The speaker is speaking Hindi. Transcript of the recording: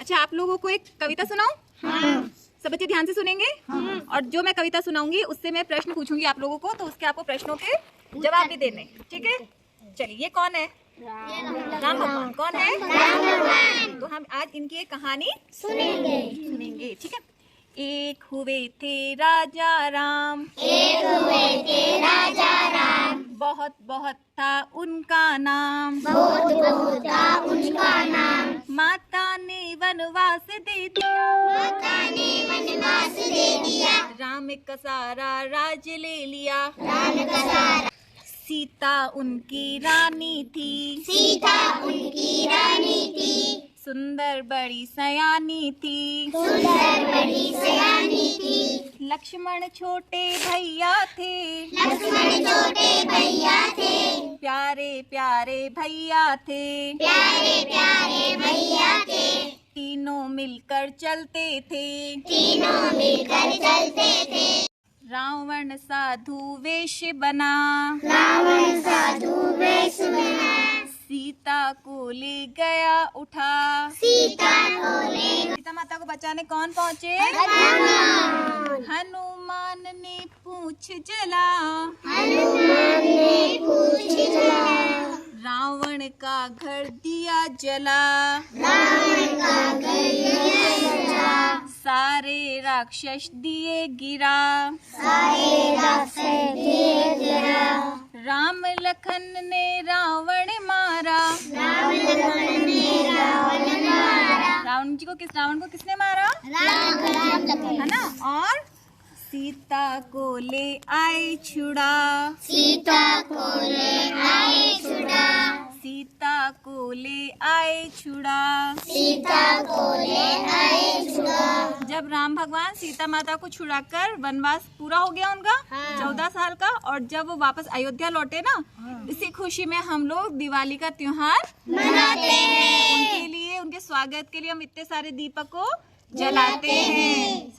अच्छा, आप लोगों को एक कविता सुनाऊं? हाँ। सब बच्चे ध्यान से सुनेंगे। हाँ। और जो मैं कविता सुनाऊंगी उससे मैं प्रश्न पूछूंगी आप लोगों को, तो उसके आपको प्रश्नों के जवाब भी देने, ठीक है? चलिए, ये कौन है? राम भगवान। कौन है? राम भगवान। तो हम आज इनकी एक कहानी सुनेंगे, ठीक है? एक हुए थे राजा राम, एक हुए थे राजा राम, बहुत बहुत था उनका नाम, बहुत बहुत था उनका नाम। माता ने वनवास दे दिया, माता ने वनवास दे दिया, राम का सारा राज ले लिया, राम का सारा। सीता उनकी रानी थी, सीता उनकी रानी थी, सुंदर बड़ी सयानी थी, सुंदर बड़ी सयानी थी। लक्ष्मण छोटे भैया थे, लक्ष्मण छोटे भैया थे, प्यारे प्यारे भैया थे, प्यारे प्यारे भैया थे। तीनों मिलकर चलते थे, तीनों मिलकर चलते थे। रावण साधु वेश बना, रावण साधु वेश बना, सीता को ले गया उठा। सीता को ले सीता माता को बचाने कौन पहुँचे? हनुमान। हनुमान ने पूंछ जला, हनुमान ने पूछ जला, रावण का घर दिया जला, रावण का घर दिया जला, सारे राक्षस दिए गिरा, सारे राक्षस दिए गिरा। राम लखन ने रावण मारा, राम लखन ने रावण मारा, रावण को किसने मारा? राम है ना? और सीता को ले आए छुड़ा, सीता को ले आए छुड़ा, सीता को ले आए छुड़ा। सीता को ले आए छुड़ा। जब राम भगवान सीता माता को छुड़ाकर वनवास पूरा हो गया उनका 14 साल का, और जब वो वापस अयोध्या लौटे ना, इसी खुशी में हम लोग दिवाली का त्योहार मनाते हैं। उनके लिए, उनके स्वागत के लिए हम इतने सारे दीपक को जलाते हैं।